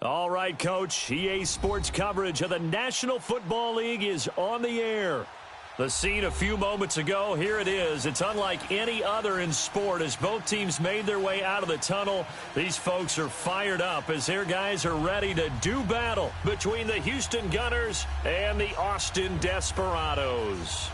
All right, Coach. EA Sports coverage of the National Football League is on the air. The scene a few moments ago, here it is. It's unlike any other in sport as both teams made their way out of the tunnel. These folks are fired up as their guys are ready to do battle between the Houston Gunners and the Austin Desperados.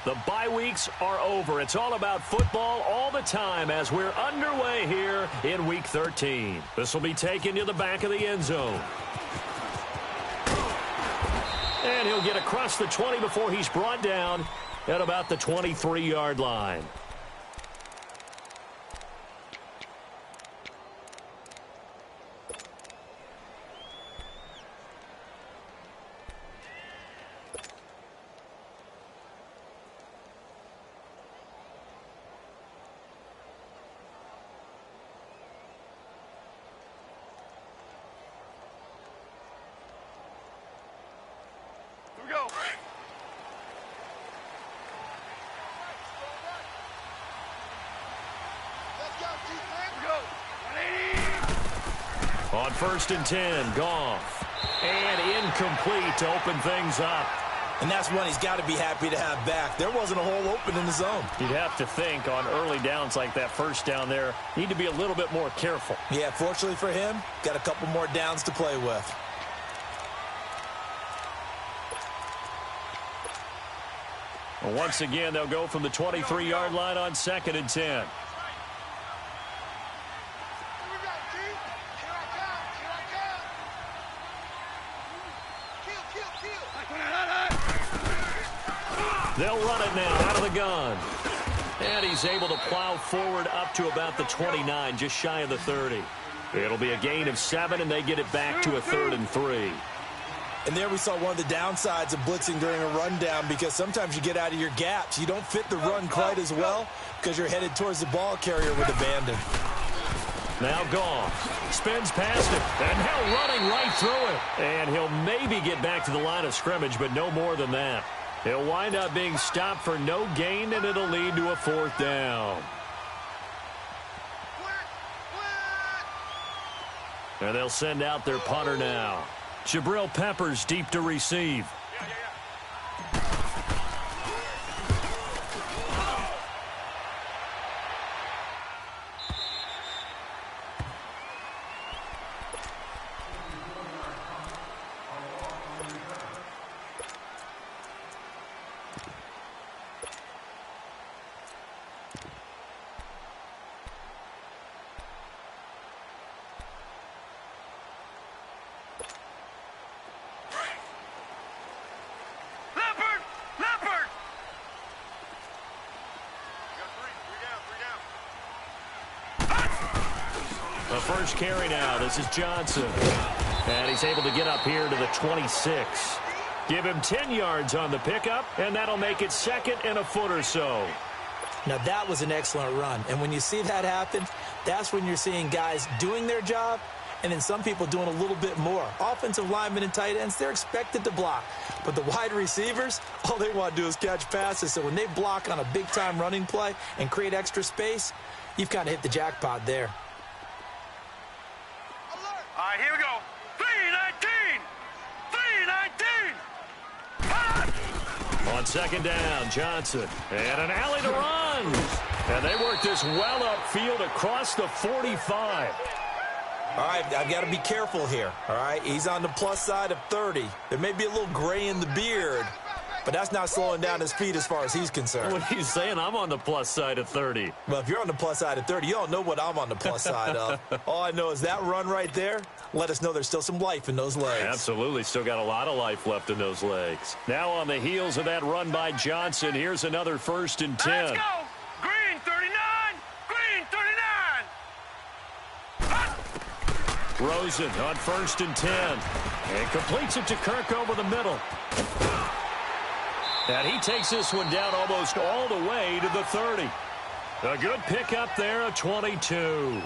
The bye weeks are over. It's all about football all the time as we're underway here in Week 13. This will be taken to the back of the end zone. And he'll get across the 20 before he's brought down at about the 23-yard line. On 1st and 10, Goff. And incomplete to open things up. And that's one he's got to be happy to have back. There wasn't a hole open in the zone. You'd have to think on early downs like that first down there, need to be a little bit more careful. Yeah, fortunately for him, got a couple more downs to play with. Well, once again, they'll go from the 23-yard line on 2nd and 10. They'll run it now out of the gun. And he's able to plow forward up to about the 29, just shy of the 30. It'll be a gain of 7, and they get it back to a 3rd and 3. And there we saw one of the downsides of blitzing during a rundown because sometimes you get out of your gaps. You don't fit the run quite as well because you're headed towards the ball carrier with abandon. Now Goff spins past it, and now running right through it. And he'll maybe get back to the line of scrimmage, but no more than that. He'll wind up being stopped for no gain, and it'll lead to a 4th down. And they'll send out their punter now. Jabril Peppers deep to receive. The first carry now. This is Johnson. And he's able to get up here to the 26. Give him 10 yards on the pickup, and that'll make it 2nd and a foot or so. Now, that was an excellent run. And when you see that happen, that's when you're seeing guys doing their job and then some people doing a little bit more. Offensive linemen and tight ends, they're expected to block. But the wide receivers, all they want to do is catch passes. So when they block on a big-time running play and create extra space, you've kind of hit the jackpot there. All right, here we go. 3-19! 3-19! On 2nd down, Johnson. And an alley to run. And they work this well upfield across the 45. All right, I've got to be careful here, all right? He's on the plus side of 30. There may be a little gray in the beard, but that's not slowing down his speed as far as he's concerned. What are you saying? I'm on the plus side of 30. Well, if you're on the plus side of 30, you don't know what I'm on the plus side of. All I know is that run right there let us know there's still some life in those legs. Absolutely. Still got a lot of life left in those legs. Now on the heels of that run by Johnson, here's another 1st and 10. Let's go. Green 39. Green 39. Rosen on 1st and 10. And completes it to Kirk over the middle. And he takes this one down almost all the way to the 30. A good pickup there, a 22.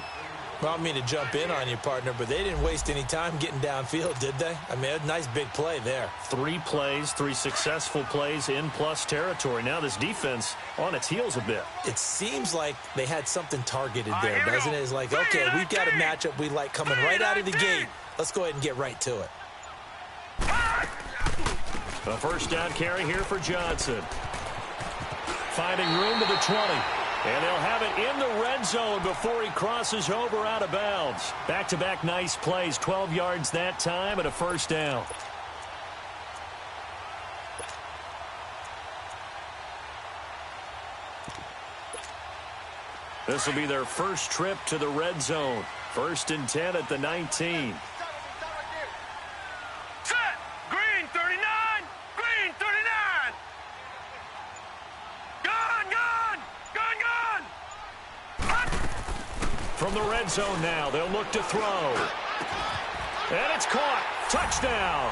Well, I don't mean to jump in on you, partner, but they didn't waste any time getting downfield, did they? I mean, a nice big play there. 3 plays, 3 successful plays in plus territory. Now this defense on its heels a bit. It seems like they had something targeted there, doesn't it? It's like, okay, we've got a matchup we like coming right out of the gate. Let's go ahead and get right to it. A 1st down carry here for Johnson. Finding room to the 20. And they'll have it in the red zone before he crosses over out of bounds. Back-to-back nice plays, 12 yards that time and a 1st down. This will be their first trip to the red zone. 1st and 10 at the 19. Set. Green 39. Green 39. Gone. From the red zone now, they'll look to throw. And it's caught. Touchdown.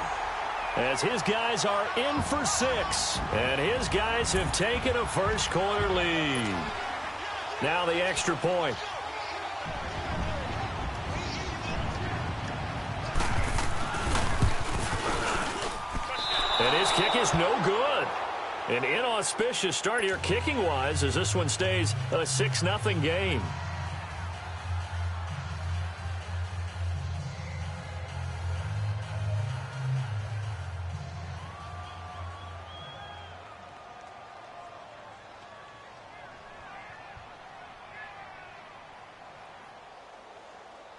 As his guys are in for 6. And his guys have taken a first-quarter lead. Now the extra point. And his kick is no good. An inauspicious start here kicking-wise as this one stays a 6-0 game.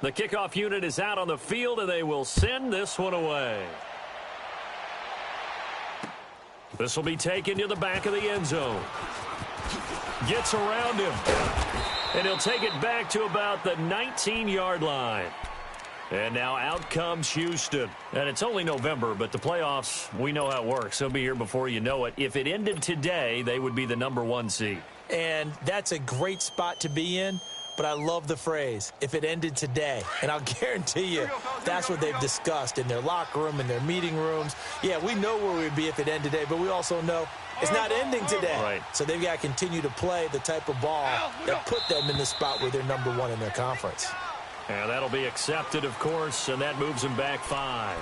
The kickoff unit is out on the field, and they will send this one away. This will be taken to the back of the end zone. Gets around him. And he'll take it back to about the 19-yard line. And now out comes Houston. And it's only November, but the playoffs, we know how it works. They'll be here before you know it. If it ended today, they would be the #1 seed. And that's a great spot to be in. But I love the phrase, if it ended today. And I'll guarantee you that's what they've discussed in their locker room, in their meeting rooms. Yeah, we know where we'd be if it ended today, but we also know it's not ending today. Right. So they've got to continue to play the type of ball that put them in the spot where they're #1 in their conference. And that'll be accepted, of course, and that moves them back 5.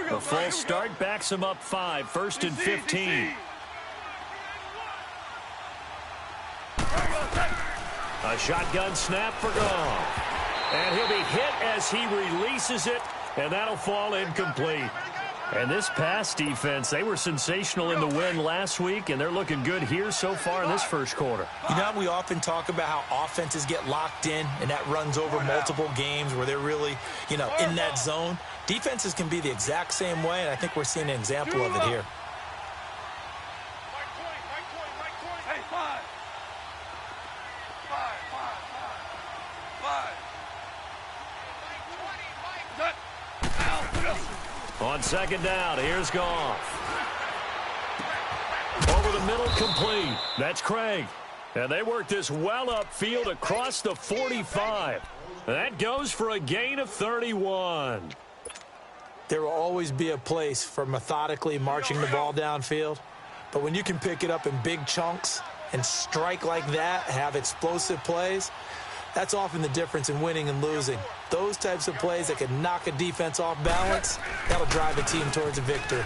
A full start backs them up 5, 1st and 15. A shotgun snap for Goff. And he'll be hit as he releases it, and that'll fall incomplete. And this pass defense, they were sensational in the win last week, and they're looking good here so far in this first quarter. You know, we often talk about how offenses get locked in, and that runs over multiple games where they're really, in that zone. Defenses can be the exact same way, and I think we're seeing an example of it here. On 2nd down, here's Goff. Over the middle, complete. That's Craig. And they work this well upfield across the 45. That goes for a gain of 31. There will always be a place for methodically marching the ball downfield. But when you can pick it up in big chunks and strike like that, have explosive plays, that's often the difference in winning and losing. Those types of plays that can knock a defense off balance, that'll drive a team towards a victory.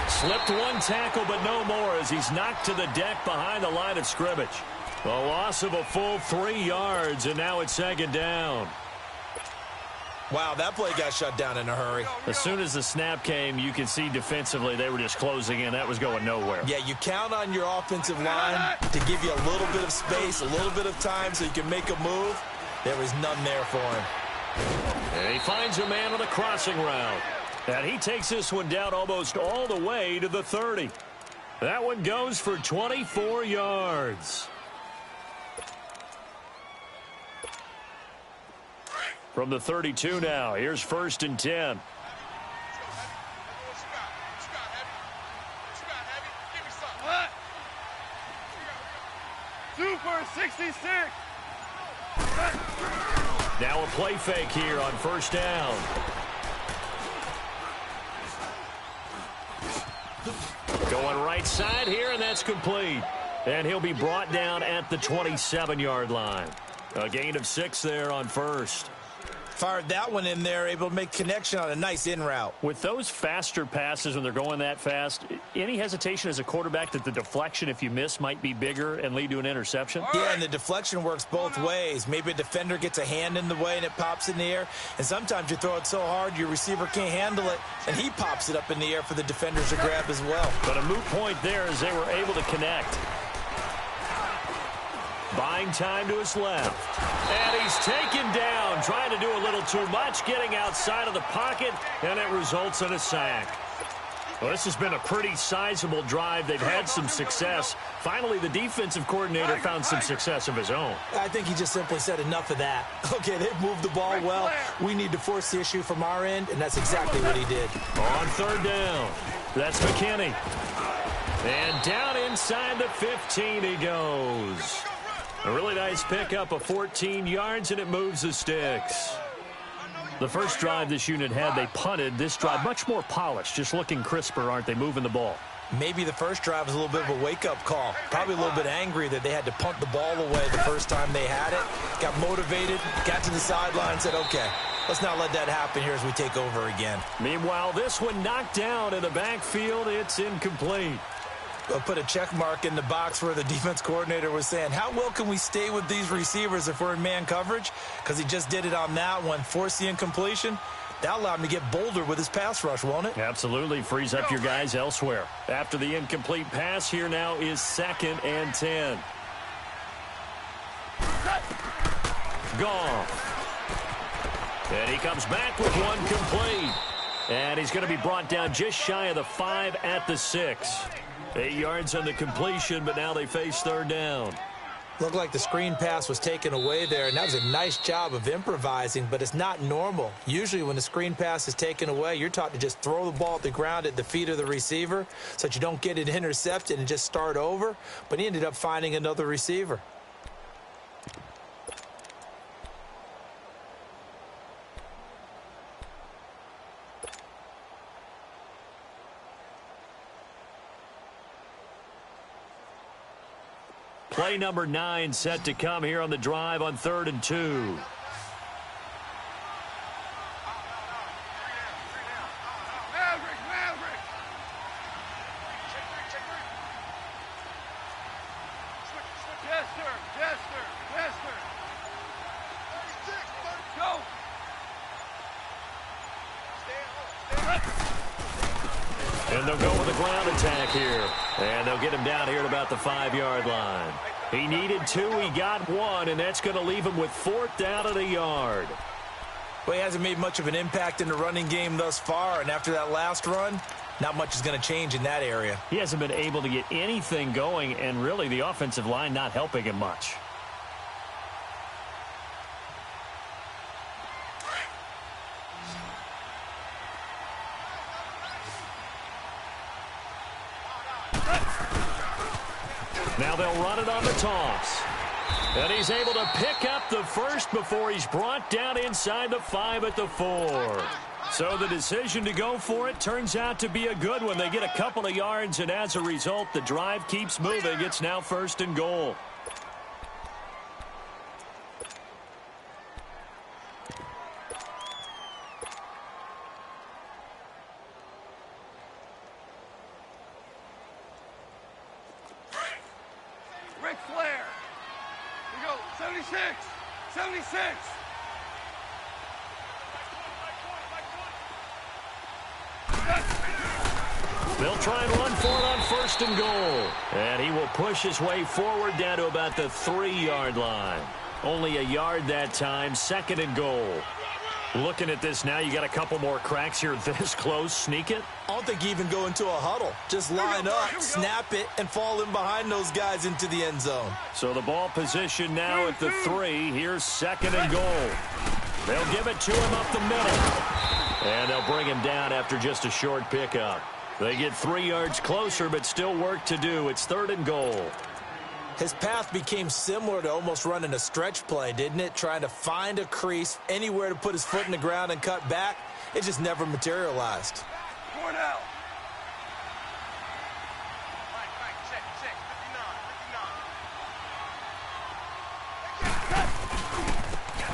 Slipped one tackle, but no more as he's knocked to the deck behind the line of scrimmage. A loss of a full 3 yards, and now it's 2nd down. Wow, that play got shut down in a hurry. As soon as the snap came, you could see defensively they were just closing in. That was going nowhere. Yeah, you count on your offensive line to give you a little bit of space, a little bit of time so you can make a move. There was none there for him. And he finds a man on the crossing route. And he takes this one down almost all the way to the 30. That one goes for 24 yards. From the 32 now, here's 1st and 10. Super 66. Now a play fake here on 1st down. Going right side here, and that's complete. And he'll be brought down at the 27-yard line. A gain of 6 there on 1st. Fired that one in there, able to make connection on a nice in route. With those faster passes when they're going that fast, any hesitation as a quarterback that the deflection, if you miss, might be bigger and lead to an interception? Yeah, and the deflection works both ways. Maybe a defender gets a hand in the way and it pops in the air. And sometimes you throw it so hard your receiver can't handle it, and he pops it up in the air for the defenders to grab as well. But a moot point there as they were able to connect. Buying time to his left. And he's taken down, trying to do a little too much, getting outside of the pocket, and it results in a sack. Well, this has been a pretty sizable drive. They've had some success. Finally, the defensive coordinator found some success of his own. I think he just simply said enough of that. Okay, they've moved the ball well. We need to force the issue from our end, and that's exactly what he did. On 3rd down, that's McKinney. And down inside the 15 he goes. A really nice pickup of 14 yards, and it moves the sticks. The first drive this unit had, they punted. This drive, much more polished, just looking crisper, aren't they, moving the ball? Maybe the first drive was a little bit of a wake-up call. Probably a little bit angry that they had to punt the ball away the first time they had it. Got motivated, got to the sideline, and said, okay, let's not let that happen here as we take over again. Meanwhile, this one knocked down in the backfield. It's incomplete. I'll put a check mark in the box where the defense coordinator was saying, how well can we stay with these receivers if we're in man coverage? Because he just did it on that one, forced the incompletion. That allowed him to get bolder with his pass rush, won't it? Absolutely. Frees up your guys elsewhere. After the incomplete pass, here now is 2nd and 10. Goff. And he comes back with one complete. And he's going to be brought down just shy of the 5 at the 6. 8 yards on the completion, but now they face 3rd down. Looked like the screen pass was taken away there, and that was a nice job of improvising, but it's not normal. Usually when the screen pass is taken away, you're taught to just throw the ball at the ground at the feet of the receiver so that you don't get it intercepted and just start over, but he ended up finding another receiver. Play number 9 set to come here on the drive on 3rd and 2. Maverick, Maverick. Jester. Go. And they'll go with a ground attack here. And they'll get him down here at about the 5-yard line. He needed 2, he got 1, and that's going to leave him with 4th down at a yard. Well, he hasn't made much of an impact in the running game thus far, and after that last run, not much is going to change in that area. He hasn't been able to get anything going, and really the offensive line not helping him much. Now they'll run it on the toss. And he's able to pick up the first before he's brought down inside the 5 at the 4. So the decision to go for it turns out to be a good one. They get a couple of yards, and as a result, the drive keeps moving. It's now 1st and goal. Ric Flair. We go. 76. 76. They'll try and run for it on 1st and goal. And he will push his way forward down to about the 3-yard line. Only a yard that time, 2nd and goal. Looking at this now, you got a couple more cracks here this close. Sneak it? I don't think you even go into a huddle. Just line up, snap it, and fall in behind those guys into the end zone. So the ball position now at the 3. Here's 2nd and goal. They'll give it to him up the middle. And they'll bring him down after just a short pickup. They get 3 yards closer, but still work to do. It's 3rd and goal. His path became similar to almost running a stretch play, didn't it? Trying to find a crease, anywhere to put his foot in the ground and cut back. It just never materialized. Cornell.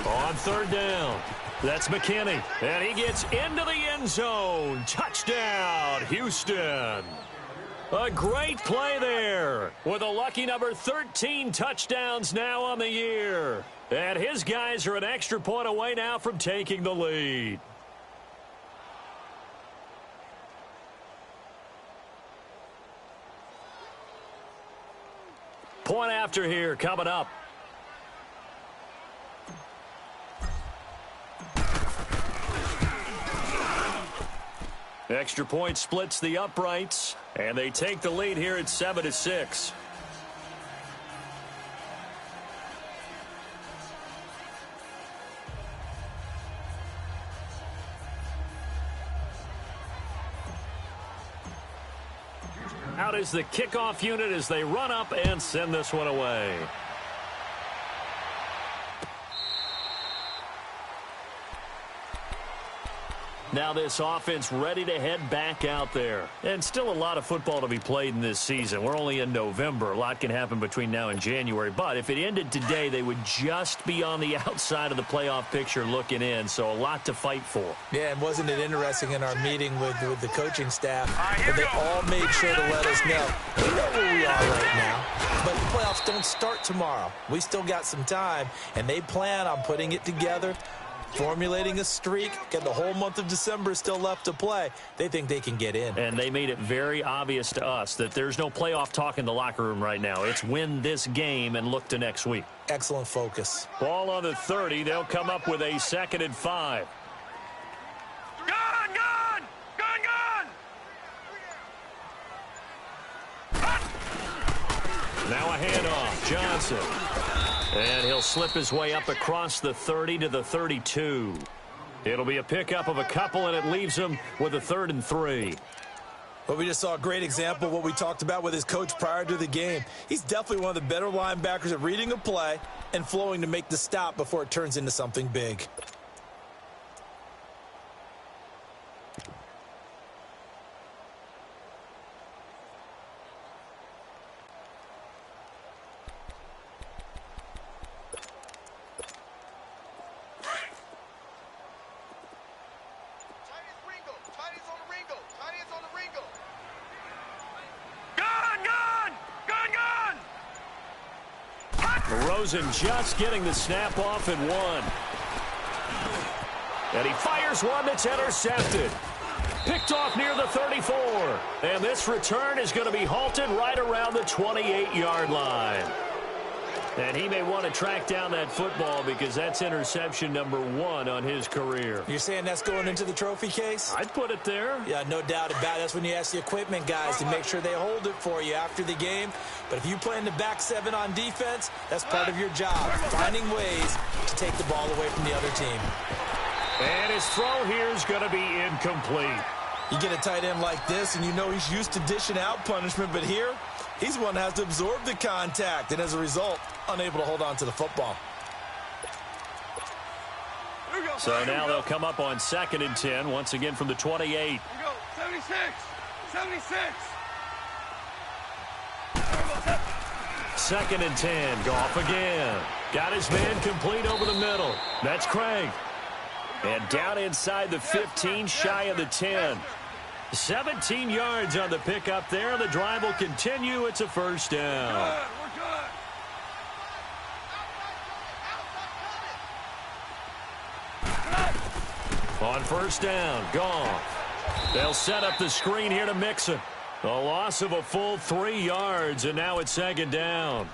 On 3rd down, that's McKinney. And he gets into the end zone. Touchdown, Houston. A great play there with a lucky number 13 touchdowns now on the year. And his guys are an extra point away now from taking the lead. Point after here coming up. Extra point splits the uprights, and they take the lead here at 7-6. Out is the kickoff unit as they run up and send this one away. Now this offense ready to head back out there. And still a lot of football to be played in this season. We're only in November. A lot can happen between now and January. But if it ended today, they would just be on the outside of the playoff picture looking in. So a lot to fight for. Yeah, and wasn't it interesting in our meeting with the coaching staff that they all made sure to let us know, we know where we are right now, but the playoffs don't start tomorrow. We still got some time, and they plan on putting it together, formulating a streak, and the whole month of December is still left to play. They think they can get in. And they made it very obvious to us that there's no playoff talk in the locker room right now. It's win this game and look to next week. Excellent focus. Ball on the 30. They'll come up with a 2nd and 5. Gone! Now a handoff. Johnson. And he'll slip his way up across the 30 to the 32. It'll be a pickup of a couple, and it leaves him with a 3rd and 3. Well, we just saw a great example of what we talked about with his coach prior to the game. He's definitely one of the better linebackers at reading a play and flowing to make the stop before it turns into something big. Rosen just getting the snap off and 1. And he fires one that's intercepted. Picked off near the 34. And this return is going to be halted right around the 28-yard line. And he may want to track down that football because that's interception number 1 on his career. You're saying that's going into the trophy case? I'd put it there. Yeah, no doubt about it. That's when you ask the equipment guys to make sure they hold it for you after the game. But if you play in the back 7 on defense, that's part of your job, finding ways to take the ball away from the other team. And his throw here is going to be incomplete. You get a tight end like this, and you know he's used to dishing out punishment, but here, he's one that has to absorb the contact, and as a result, unable to hold on to the football. So now they'll come up on 2nd and 10, once again from the 28. Here we go. 76. 76. 2nd and 10. Goff again. Got his man complete over the middle. That's Craig. And down inside the 15, shy of the 10. 17 yards on the pickup there. The drive will continue. It's a 1st down. We're good. On 1st down, Goff. They'll set up the screen here to Mixon. A loss of a full 3 yards, and now it's 2nd down.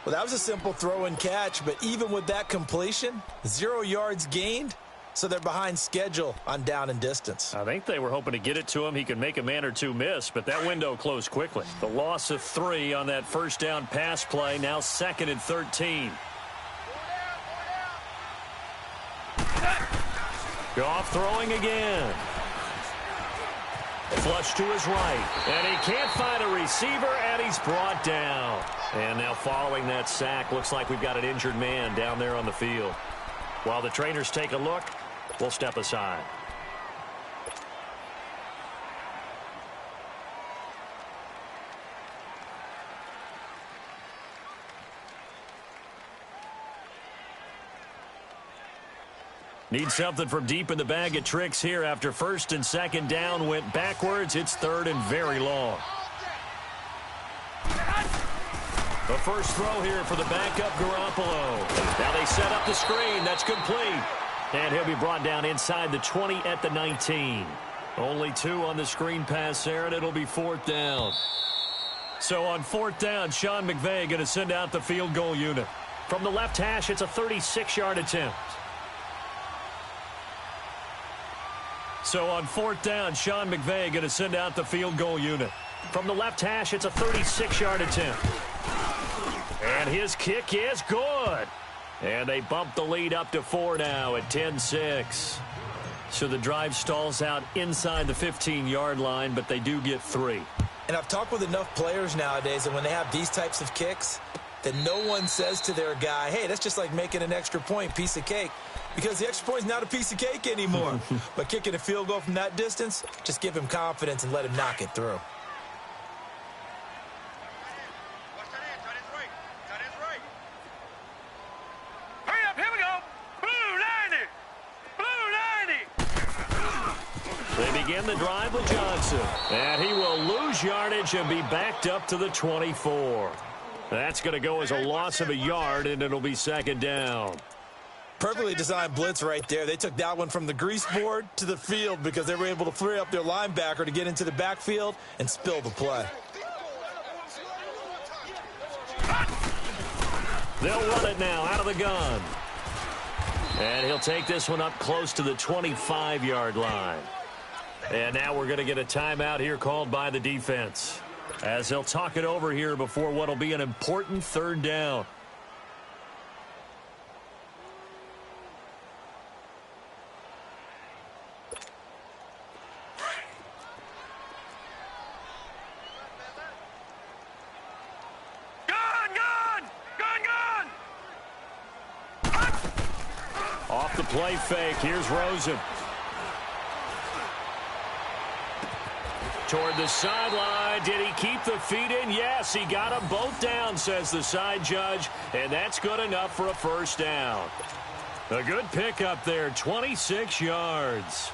Well, that was a simple throw and catch, but even with that completion, 0 yards gained, so they're behind schedule on down and distance. I think they were hoping to get it to him. He could make a man or two miss, but that window closed quickly. The loss of 3 on that first down pass play, now 2nd and 13. Goff throwing again. Flush to his right, and he can't find a receiver, and he's brought down. And now following that sack, looks like we've got an injured man down there on the field. While the trainers take a look, we'll step aside. Need something from deep in the bag of tricks here after 1st and 2nd down went backwards. It's 3rd and very long. The first throw here for the backup Garoppolo. Now they set up the screen. That's complete. And he'll be brought down inside the 20 at the 19. Only 2 on the screen pass there, and it'll be 4th down. So on 4th down, Sean McVay going to send out the field goal unit. From the left hash, it's a 36-yard attempt. So on 4th down, Sean McVay going to send out the field goal unit. From the left hash, it's a 36-yard attempt. And his kick is good. And they bump the lead up to 4 now at 10-6. So the drive stalls out inside the 15-yard line, but they do get 3. And I've talked with enough players nowadays that when they have these types of kicks, that no one says to their guy, hey, that's just like making an extra point, piece of cake. Because the extra point is not a piece of cake anymore. But kicking a field goal from that distance, just give him confidence and let him knock it through. Hurry up, here we go. Blue 90. Blue 90. They begin the drive with Johnson. And he will lose yardage and be backed up to the 24. That's going to go as a loss of a yard, and it'll be 2nd down. Perfectly designed blitz right there. They took that one from the grease board to the field because they were able to free up their linebacker to get into the backfield and spill the play. They'll run it now out of the gun. And he'll take this one up close to the 25-yard line. And now we're going to get a timeout here called by the defense, as they'll talk it over here before what will be an important 3rd down. Off the play fake, here's Rosen. Toward the sideline, did he keep the feet in? Yes, he got them both down, says the side judge, and that's good enough for a 1st down. A good pickup there, 26 yards.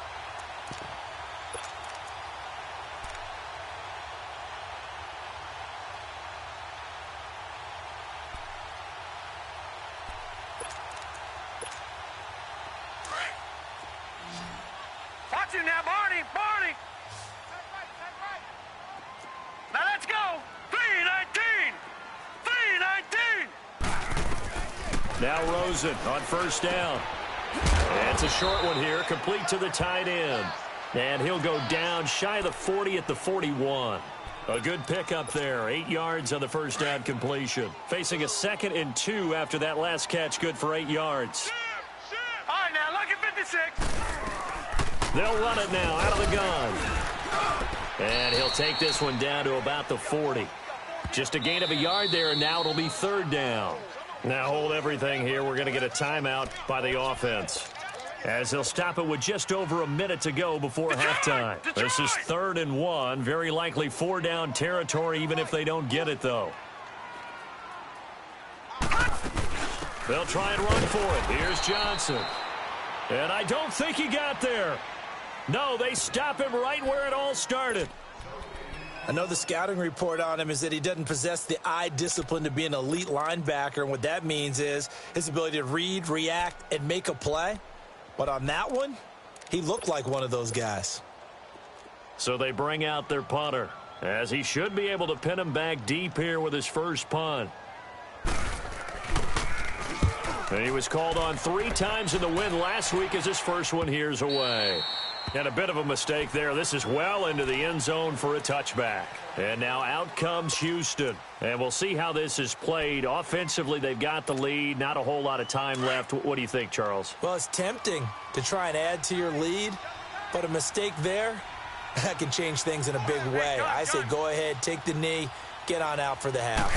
Watch him now, Barney. Now let's go. 319. 319. Now Rosen on 1st down. And it's a short one here, complete to the tight end. And he'll go down shy of the 40 at the 41. A good pickup there, 8 yards on the 1st down completion. Facing a 2nd and 2 after that last catch, good for 8 yards. All right, now look at 56. They'll run it now out of the gun. And he'll take this one down to about the 40. Just a gain of a yard there, and now it'll be 3rd down. Now hold everything here. We're going to get a timeout by the offense, as they'll stop it with just over a minute to go before halftime. This is 3rd and 1. Very likely 4-down territory, even if they don't get it, though. They'll try and run for it. Here's Johnson. And I don't think he got there. No, they stop him right where it all started. I know the scouting report on him is that he doesn't possess the eye discipline to be an elite linebacker, and what that means is his ability to read, react, and make a play. But on that one, he looked like one of those guys. So they bring out their punter, as he should be able to pin him back deep here with his first punt. And he was called on 3 times in the win last week as his first one here's away. And a bit of a mistake there. This is well into the end zone for a touchback. And now out comes Houston. And we'll see how this is played. Offensively, they've got the lead. Not a whole lot of time left. What do you think, Charles? Well, it's tempting to try and add to your lead, but a mistake there, that can change things in a big way. I say go ahead, take the knee, get on out for the half.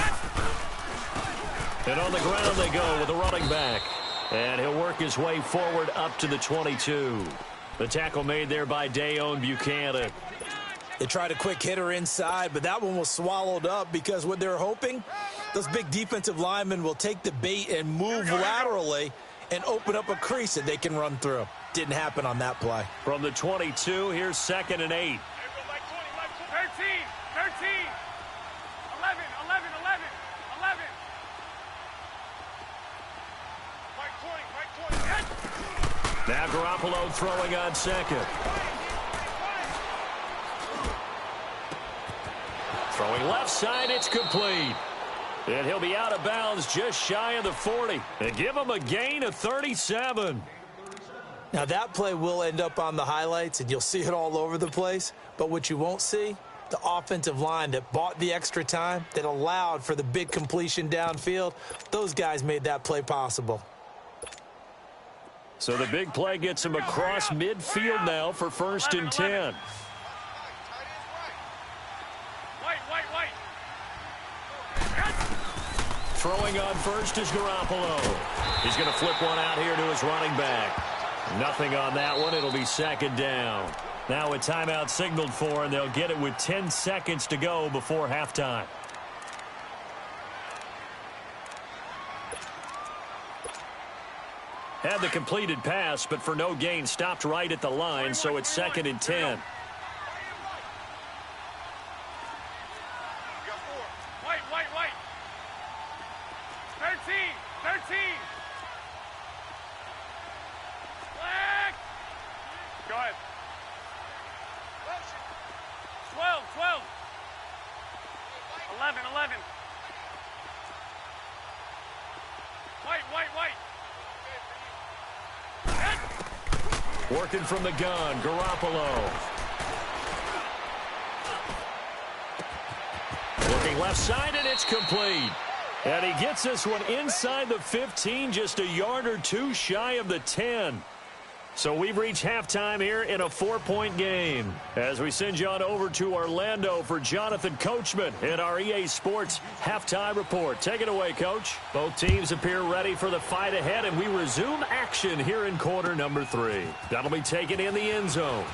And on the ground they go with a running back. And he'll work his way forward up to the 22. The tackle made there by Dayon Buchanan. They tried a quick hitter inside, but that one was swallowed up because what they're hoping, those big defensive linemen will take the bait and move laterally and open up a crease that they can run through. Didn't happen on that play. From the 22, here's 2nd and 8. 13, 13. 11, 11, 11, 11. Right 20, right 20. Now Garoppolo throwing on 2nd. Throwing left side, it's complete. And he'll be out of bounds just shy of the 40. And give him a gain of 37. Now that play will end up on the highlights, and you'll see it all over the place. But what you won't see, the offensive line that bought the extra time, that allowed for the big completion downfield, those guys made that play possible. So the big play gets him across midfield now for 1st and 10. Throwing on first is Garoppolo. He's going to flip one out here to his running back. Nothing on that one. It'll be 2nd down. Now a timeout signaled for, and they'll get it with 10 seconds to go before halftime. Had the completed pass, but for no gain, stopped right at the line, so it's 2nd and 10. White. 13, 13. Black. Go ahead. 12, 12. 11, 11. White. Working from the gun, Garoppolo. Working left side, and it's complete. And he gets this one inside the 15, just a yard or two shy of the 10. So we've reached halftime here in a 4-point game. As we send you on over to Orlando for Jonathan Coachman in our EA Sports Halftime Report. Take it away, Coach. Both teams appear ready for the fight ahead, and we resume action here in quarter number 3. That'll be taken in the end zone.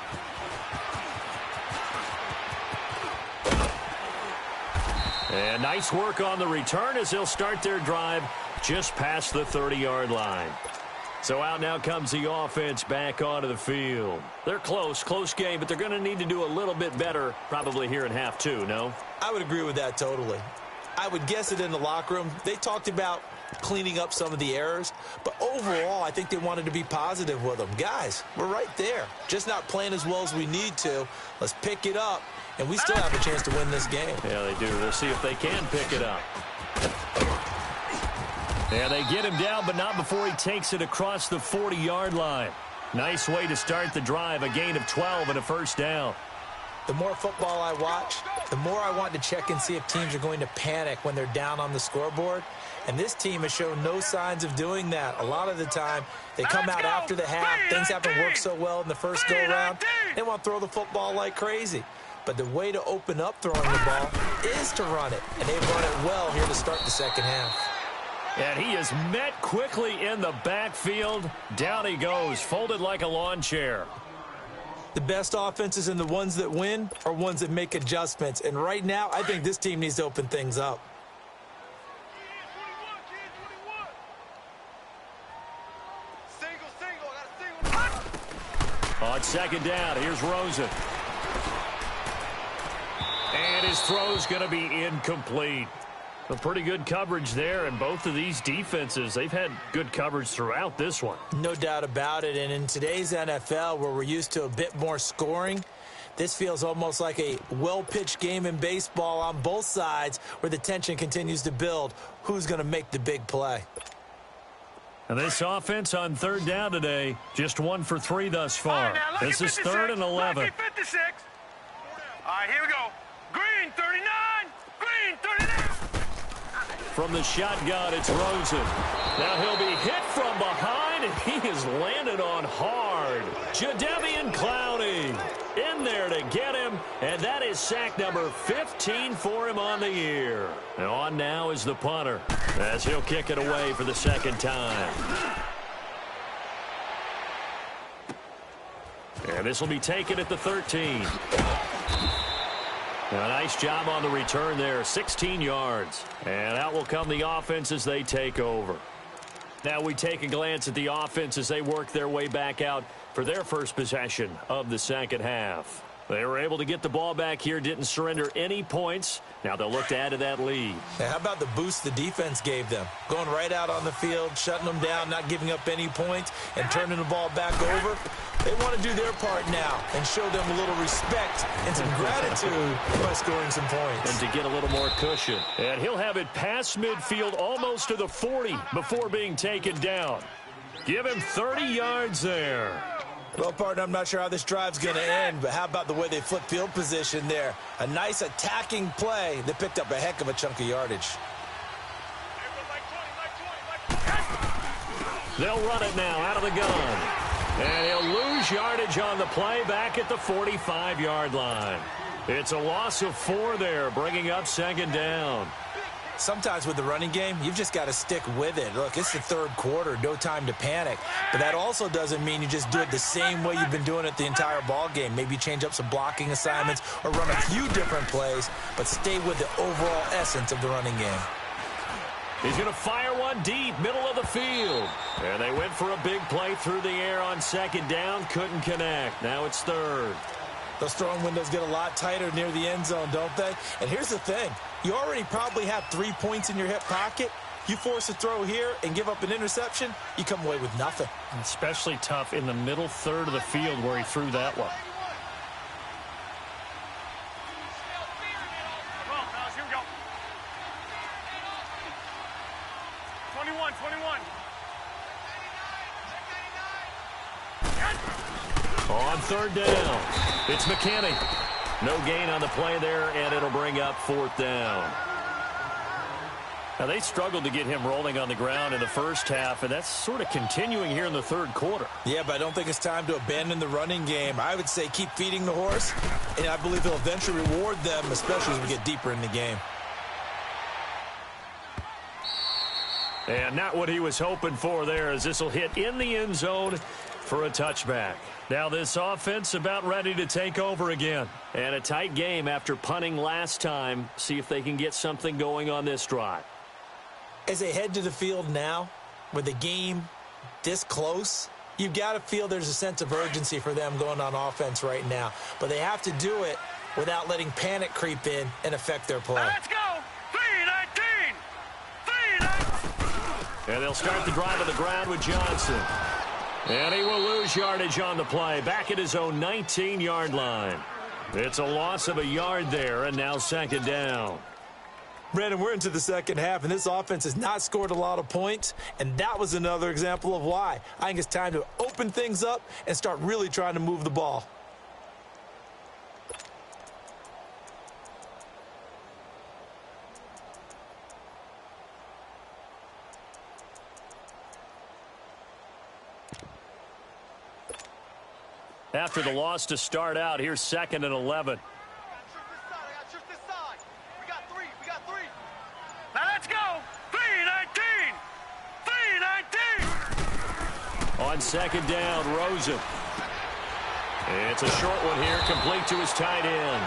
And nice work on the return as they'll start their drive just past the 30-yard line. So out now comes the offense back onto the field. They're close game, but they're going to need to do a little bit better probably here in half 2, no? I would agree with that totally. I would guess it in the locker room. They talked about cleaning up some of the errors, but overall I think they wanted to be positive with them. Guys, we're right there. Just not playing as well as we need to. Let's pick it up, and we still have a chance to win this game. Yeah, they do. We'll see if they can pick it up. And they get him down, but not before he takes it across the 40-yard line. Nice way to start the drive, a gain of 12 and a 1st down. The more football I watch, the more I want to check and see if teams are going to panic when they're down on the scoreboard. And this team has shown no signs of doing that. A lot of the time, they come out after the half. Things haven't worked so well in the first go-around. They want to throw the football like crazy. But the way to open up throwing the ball is to run it. And they've run it well here to start the second half. And he is met quickly in the backfield. Down he goes, folded like a lawn chair. The best offenses and the ones that win are ones that make adjustments. And right now, I think this team needs to open things up. On 2nd down, here's Rosen. And his throw's going to be incomplete. A pretty good coverage there, and both of these defenses, they've had good coverage throughout this one. No doubt about it, and in today's NFL, where we're used to a bit more scoring, this feels almost like a well-pitched game in baseball on both sides where the tension continues to build. Who's going to make the big play? And this offense on third down today, just 1 for 3 thus far. Right, this is 3rd and 11. 56. All right, here we go. Green, 39. Green, 39. From the shotgun, it's Rosen. Now he'll be hit from behind, and he is landed on hard. Jadeveon Clowney in there to get him, and that is sack number 15 for him on the year. And on now is the punter, as he'll kick it away for the second time. And this will be taken at the 13. A nice job on the return there, 16 yards. And out will come the offense as they take over. Now we take a glance at the offense as they work their way back out for their first possession of the second half. They were able to get the ball back here, didn't surrender any points. Now they'll look to add to that lead. Now, how about the boost the defense gave them? Going right out on the field, shutting them down, not giving up any points, and turning the ball back over. They want to do their part now and show them a little respect and some gratitude by scoring some points. And to get a little more cushion. And he'll have it past midfield almost to the 40 before being taken down. Give him 30 yards there. Well, partner, I'm not sure how this drive's going to end, but how about the way they flip field position there? A nice attacking play that picked up a heck of a chunk of yardage. They'll run it now out of the gun. And he'll lose yardage on the play back at the 45-yard line. It's a loss of 4 there, bringing up second down. Sometimes with the running game, you've just got to stick with it. Look, it's the third quarter, no time to panic. But that also doesn't mean you just do it the same way you've been doing it the entire ball game. Maybe change up some blocking assignments or run a few different plays, but stay with the overall essence of the running game. He's going to fire one deep, middle of the field. And they went for a big play through the air on second down, couldn't connect. Now it's third. Those throwing windows get a lot tighter near the end zone, don't they? And here's the thing. You already probably have 3 points in your hip pocket. You force a throw here and give up an interception, you come away with nothing. Especially tough in the middle third of the field where he threw that one. Come on, fellas, here we go. 21, 21. On third down, it's McKinney. No gain on the play there, and it'll bring up 4th down. Now, they struggled to get him rolling on the ground in the first half, and that's sort of continuing here in the third quarter. Yeah, but I don't think it's time to abandon the running game. I would say keep feeding the horse, and I believe he'll eventually reward them, especially as we get deeper in the game. And not what he was hoping for there, as this will hit in the end zone for a touchback. Now this offense about ready to take over again. And a tight game after punting last time. See if they can get something going on this drive. As they head to the field now, with the game this close, you've got to feel there's a sense of urgency for them going on offense right now. But they have to do it without letting panic creep in and affect their play. Let's go. 3-19. 3-19. And they'll start the drive on the ground with Johnson. And he will lose yardage on the play, back at his own 19-yard line. It's a loss of a yard there, and now second down. Brandon, we're into the second half, and this offense has not scored a lot of points, and that was another example of why. I think it's time to open things up and start really trying to move the ball. After the loss to start out, here's 2nd and 11. Now let's go. 3-19. 3-19. On second down, Rosen. It's a short one here, complete to his tight end.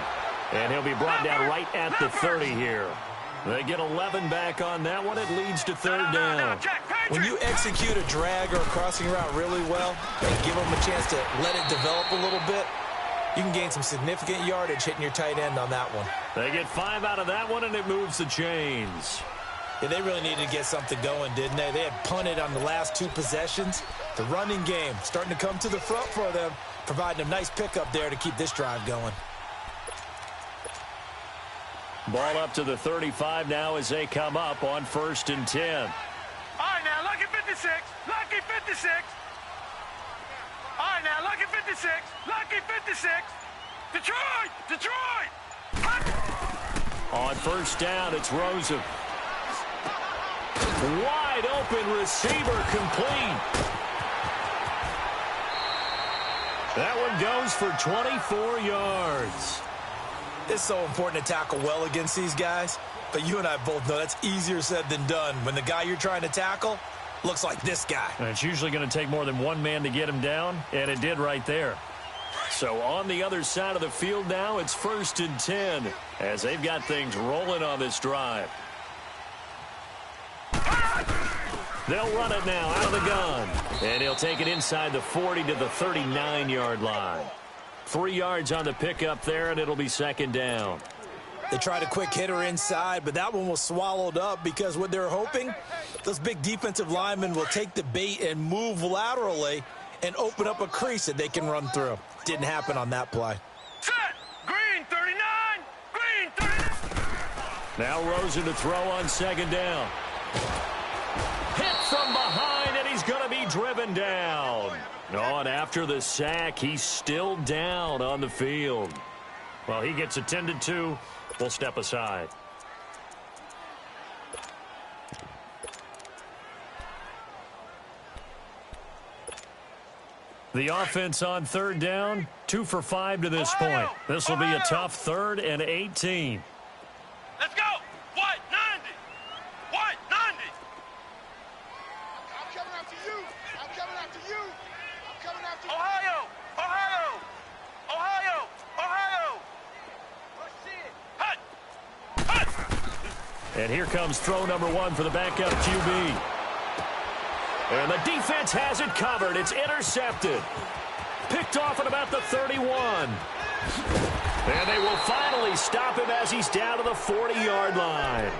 And he'll be brought down right at the 30 here. They get 11 back on that one. It leads to third down. When you execute a drag or a crossing route really well and give them a chance to let it develop a little bit, you can gain some significant yardage hitting your tight end on that one. They get 5 out of that one, and it moves the chains. Yeah, they really needed to get something going, didn't they? They had punted on the last 2 possessions. The running game starting to come to the front for them, providing a nice pickup there to keep this drive going. Ball up to the 35 now as they come up on 1st and 10. All right, now look at 56. 56. Lucky 56. All right, now, lucky 56. Lucky 56. Detroit! Detroit! On first down, it's Rosen. Wide open receiver complete. That one goes for 24 yards. It's so important to tackle well against these guys, but you and I both know that's easier said than done when the guy you're trying to tackle looks like this guy. And it's usually going to take more than one man to get him down, and it did right there. So on the other side of the field now, it's 1st and 10 as they've got things rolling on this drive. They'll run it now out of the gun, and he'll take it inside the 40 to the 39-yard line. 3 yards on the pickup there, and it'll be 2nd down. They tried a quick hitter inside, but that one was swallowed up because what they're hoping, those big defensive linemen will take the bait and move laterally and open up a crease that they can run through. Didn't happen on that play. Set! Green 39! Green 39! Now Rosen to throw on 2nd down. Hit from behind, and he's going to be driven down. Oh, and after the sack, he's still down on the field. Well, he gets attended to. We'll step aside. The offense on 3rd down, 2 for 5 to this point. This will be a tough 3rd and 18. Let's go! White 90! White 90! I'm coming after you! I'm coming after you! I'm coming after you! Ohio! Ohio! Ohio! Ohio! Hut! Hut! And here comes throw number 1 for the backup QB. And the defense has it covered. It's intercepted. Picked off at about the 31. And they will finally stop him as he's down to the 40-yard line.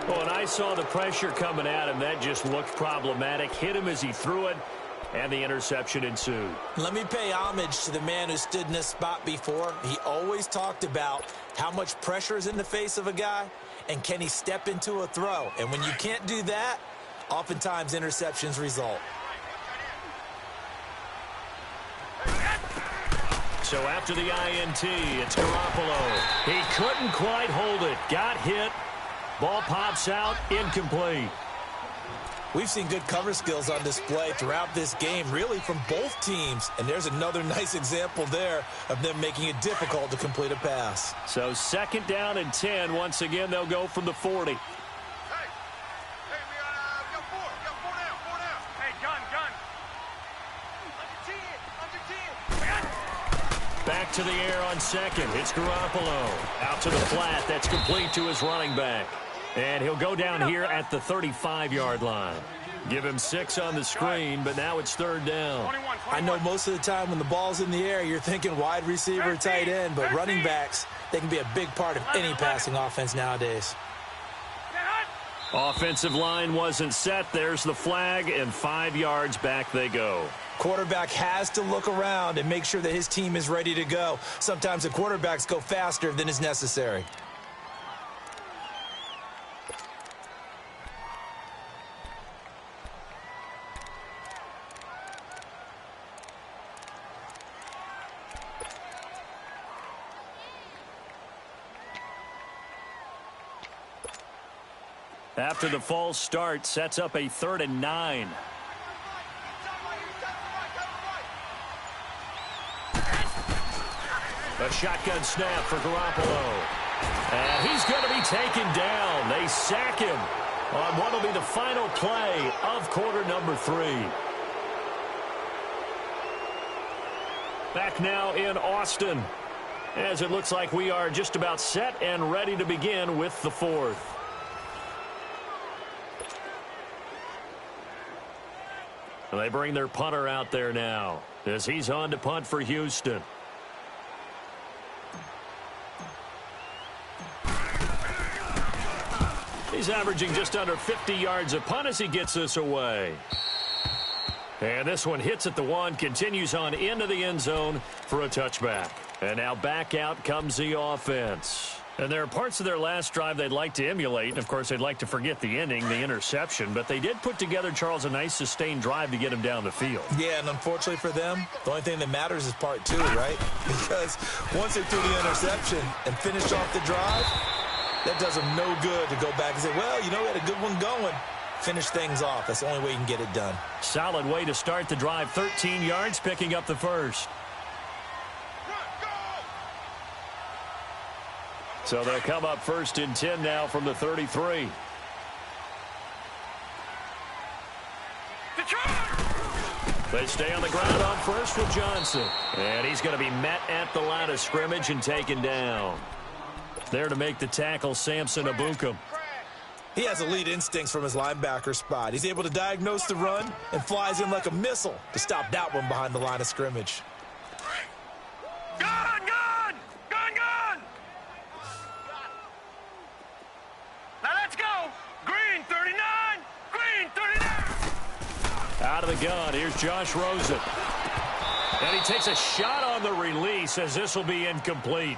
Oh, and I saw the pressure coming at him. That just looked problematic. Hit him as he threw it, and the interception ensued. Let me pay homage to the man who stood in this spot before. He always talked about how much pressure is in the face of a guy, and can he step into a throw. And when you can't do that, oftentimes interceptions result. So after the INT, it's Garoppolo. He couldn't quite hold it. Got hit. Ball pops out. Incomplete. We've seen good cover skills on display throughout this game, really from both teams. And there's another nice example there of them making it difficult to complete a pass. So 2nd down and 10. Once again, they'll go from the 40. Back to the air on 2nd. It's Garoppolo. Out to the flat. That's complete to his running back. And he'll go down here at the 35-yard line. Give him 6 on the screen, but now it's 3rd down. I know most of the time when the ball's in the air, you're thinking wide receiver, tight end, but running backs, they can be a big part of any passing offense nowadays. Offensive line wasn't set. There's the flag, and 5 yards back they go. Quarterback has to look around and make sure that his team is ready to go. Sometimes the quarterbacks go faster than is necessary. After the false start, sets up a 3rd and 9. A shotgun snap for Garoppolo. And he's going to be taken down. They sack him on what will be the final play of quarter number 3. Back now in Austin, as it looks like we are just about set and ready to begin with the 4th. They bring their punter out there now as he's on to punt for Houston. He's averaging just under 50 yards a punt as he gets this away. And this one hits at the 1, continues on into the end zone for a touchback. And now back out comes the offense. And there are parts of their last drive they'd like to emulate. And, of course, they'd like to forget the ending, the interception. But they did put together, Charles, a nice sustained drive to get him down the field. Yeah, and unfortunately for them, the only thing that matters is part two, right? Because once they threw the interception and finished off the drive, that does them no good to go back and say, well, you know, we had a good one going. Finish things off. That's the only way you can get it done. Solid way to start the drive. 13 yards, picking up the first. So they'll come up 1st and 10 now from the 33. They stay on the ground on first with Johnson. And he's going to be met at the line of scrimmage and taken down. There to make the tackle, Samson Abukum. He has elite instincts from his linebacker spot. He's able to diagnose the run and flies in like a missile to stop that one behind the line of scrimmage. Gun! Gun! Gun! Gun! Now let's go! Green 39! Green 39! Out of the gun, here's Josh Rosen. And he takes a shot on the release as this will be incomplete.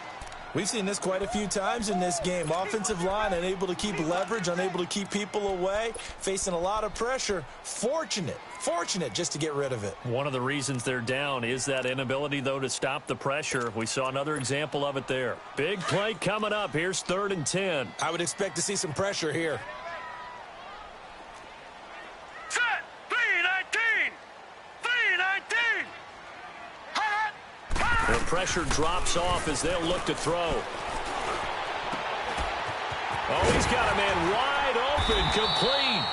We've seen this quite a few times in this game. Offensive line unable to keep leverage, unable to keep people away, facing a lot of pressure. Fortunate just to get rid of it. One of the reasons they're down is that inability, though, to stop the pressure. We saw another example of it there. Big play coming up. Here's 3rd and 10. I would expect to see some pressure here. Set! 319! 319! The pressure drops off as they'll look to throw. Oh, he's got a man wide open, complete.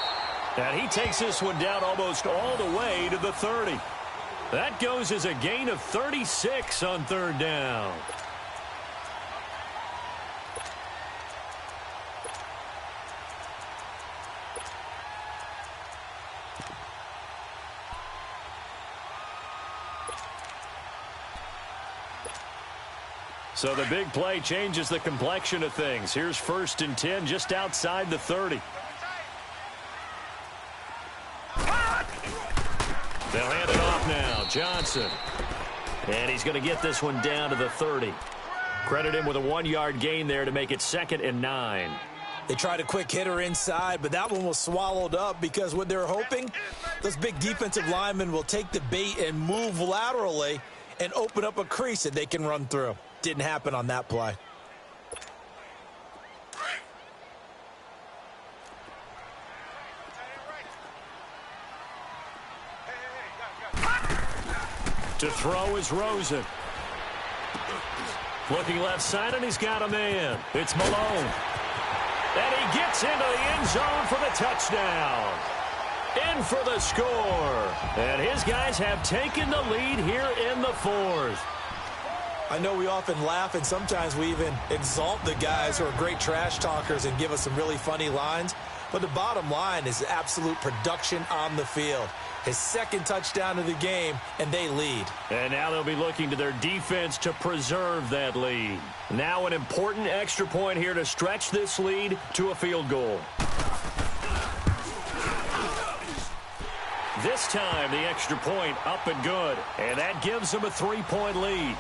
And he takes this one down almost all the way to the 30. That goes as a gain of 36 on 3rd down. So the big play changes the complexion of things. Here's 1st and 10 just outside the 30. They'll hand it off now. Johnson. And he's going to get this one down to the 30. Credit him with a 1-yard gain there to make it 2nd and 9. They tried a quick hitter inside, but that one was swallowed up because what they're hoping, those big defensive linemen will take the bait and move laterally and open up a crease that they can run through. Didn't happen on that play. To throw is Rosen. Looking left side, and he's got a man. It's Malone. And he gets into the end zone for the touchdown. In for the score. And his guys have taken the lead here in the 4th. I know we often laugh, and sometimes we even exalt the guys who are great trash talkers and give us some really funny lines. But the bottom line is absolute production on the field. His 2nd touchdown of the game, and they lead. And now they'll be looking to their defense to preserve that lead. Now an important extra point here to stretch this lead to a field goal. This time, the extra point up and good. And that gives them a 3-point lead.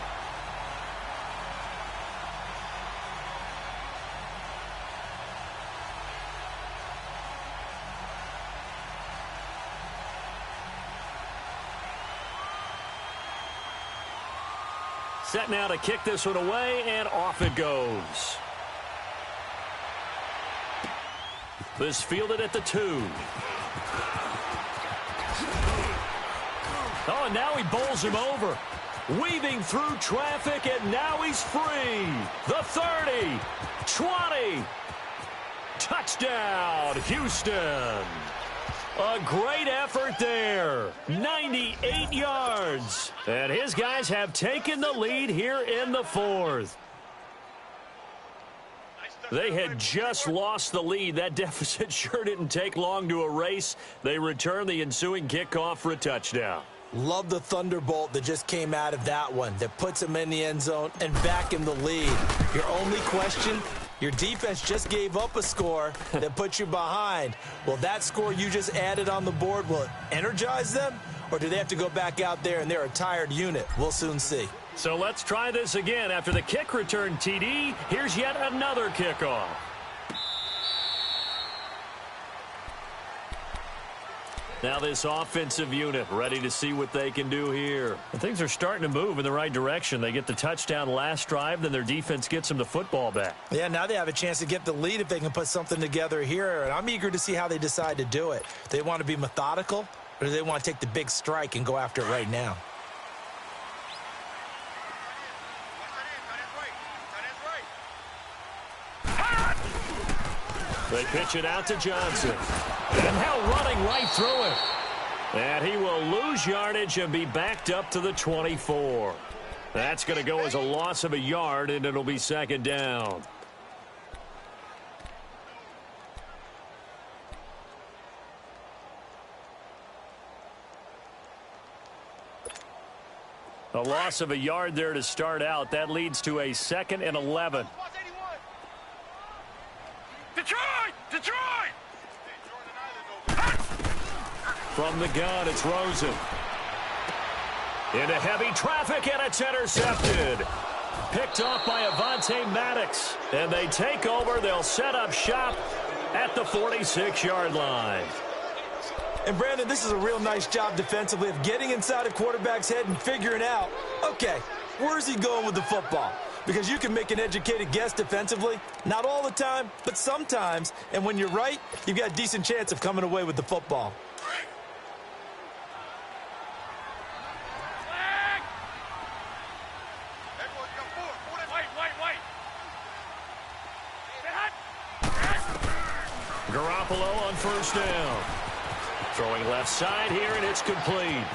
Set now to kick this one away, and off it goes. This fielded at the 2. Oh, and now he bowls him over. Weaving through traffic, and now he's free. The 30, 20. Touchdown, Houston. A great effort there. 98 yards. And his guys have taken the lead here in the 4th. They had just lost the lead. That deficit sure didn't take long to erase. They return the ensuing kickoff for a touchdown. Love the thunderbolt that just came out of that one that puts them in the end zone and back in the lead. Your only question, your defense just gave up a score that put you behind. Will that score you just added on the board, will it energize them? Or do they have to go back out there and they're a tired unit? We'll soon see. So let's try this again. After the kick return TD, here's yet another kickoff. Now this offensive unit ready to see what they can do here. And things are starting to move in the right direction. They get the touchdown last drive, then their defense gets them the football back. Yeah, now they have a chance to get the lead if they can put something together here. And I'm eager to see how they decide to do it. They want to be methodical, or do they want to take the big strike and go after it right now? They pitch it out to Johnson. And now running right through it. And he will lose yardage and be backed up to the 24. That's going to go as a loss of a yard, and it'll be second down. A loss of a yard there to start out. That leads to a 2nd and 11. Detroit! Detroit! From the gun, it's Rosen. Into heavy traffic, and it's intercepted. Picked off by Avonte Maddox. And they take over. They'll set up shop at the 46-yard line. And, Brandon, this is a real nice job defensively of getting inside a quarterback's head and figuring out, okay, where's he going with the football? Because you can make an educated guess defensively. Not all the time, but sometimes. And when you're right, you've got a decent chance of coming away with the football. Garoppolo on first down. Throwing left side here, and it's complete.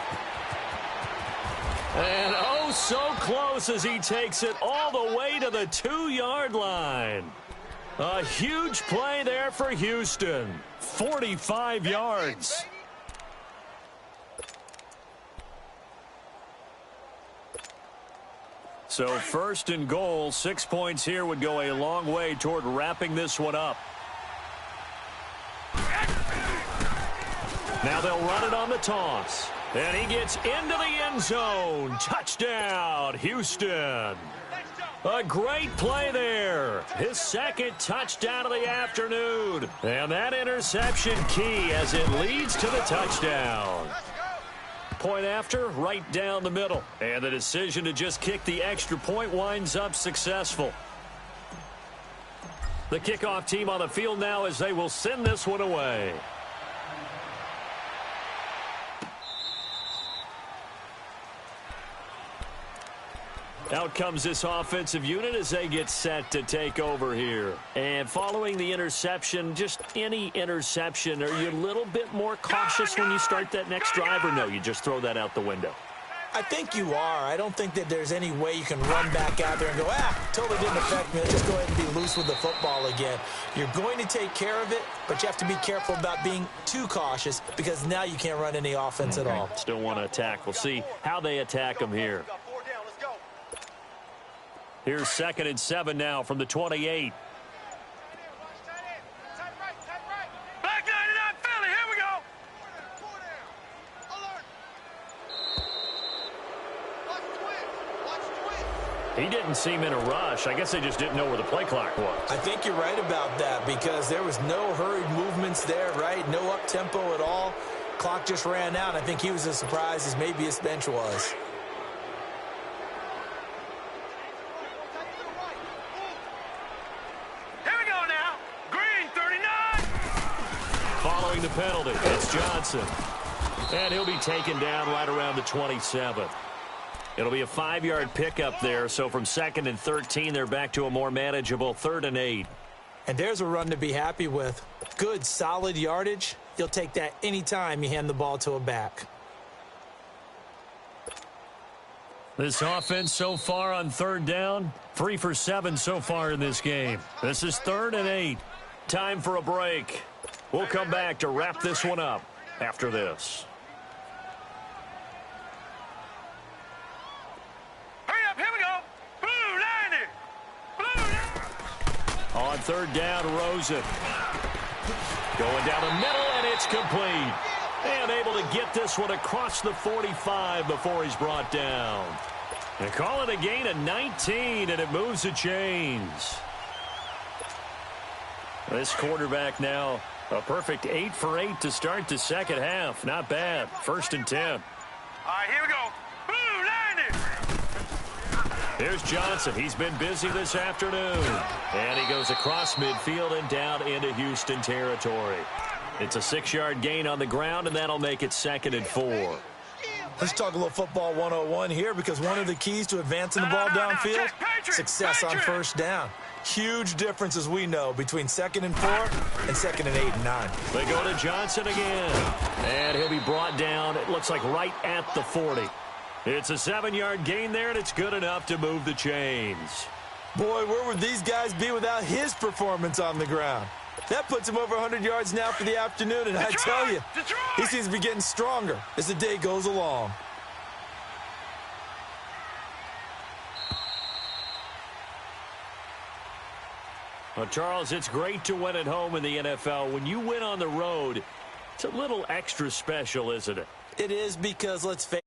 And oh, so close as he takes it all the way to the 2-yard line. A huge play there for Houston. 45 yards. So 1st and goal, 6 points here would go a long way toward wrapping this one up. Now they'll run it on the toss. And he gets into the end zone. Touchdown, Houston. A great play there. His 2nd touchdown of the afternoon. And that interception key as it leads to the touchdown. Point after, right down the middle. And the decision to just kick the extra point winds up successful. The kickoff team on the field now as they will send this one away. Out comes this offensive unit as they get set to take over here. And following the interception, just any interception, are you a little bit more cautious when you start that next drive, or no, you just throw that out the window? I think you are. I don't think that there's any way you can run back out there and go, totally didn't affect me. Let's just go ahead and be loose with the football again. You're going to take care of it, but you have to be careful about being too cautious because now you can't run any offense at all. Still want to attack. We'll see how they attack them here. Here's 2nd and 7 now from the 28. Black 99 Philly, here we go. He didn't seem in a rush. I guess they just didn't know where the play clock was. I think you're right about that because there was no hurried movements there, right? No up-tempo at all. Clock just ran out. I think he was as surprised as maybe his bench was. The penalty. It's Johnson. And he'll be taken down right around the 27. It'll be a 5-yard pickup there. So from 2nd and 13, they're back to a more manageable 3rd and 8. And there's a run to be happy with. Good, solid yardage. You'll take that anytime you hand the ball to a back. This offense so far on 3rd down, 3 for 7 so far in this game. This is 3rd and 8. Time for a break. We'll come back to wrap this one up after this. Hurry up, here we go. Blue line it. Blue line. On 3rd down, Rosen. Going down the middle, and it's complete. And able to get this one across the 45 before he's brought down. They call it a gain of 19, and it moves the chains. This quarterback now, a perfect 8 for 8 to start the second half. Not bad. 1st and 10. All right, here we go. Boom, line it. Here's Johnson. He's been busy this afternoon. And he goes across midfield and down into Houston territory. It's a 6-yard gain on the ground, and that'll make it 2nd and 4. Let's talk a little football 101 here, because one of the keys to advancing the ball downfield, success on first down. Huge difference, as we know, between 2nd and 4 and 2nd and 8 and 9. They go to Johnson again. And he'll be brought down, it looks like right at the 40. It's a 7-yard gain there, and it's good enough to move the chains. Boy, where would these guys be without his performance on the ground? That puts him over 100 yards now for the afternoon, and I tell you, he seems to be getting stronger as the day goes along. Well, Charles, it's great to win at home in the NFL. When you win on the road, it's a little extra special, isn't it? It is, because let's face it.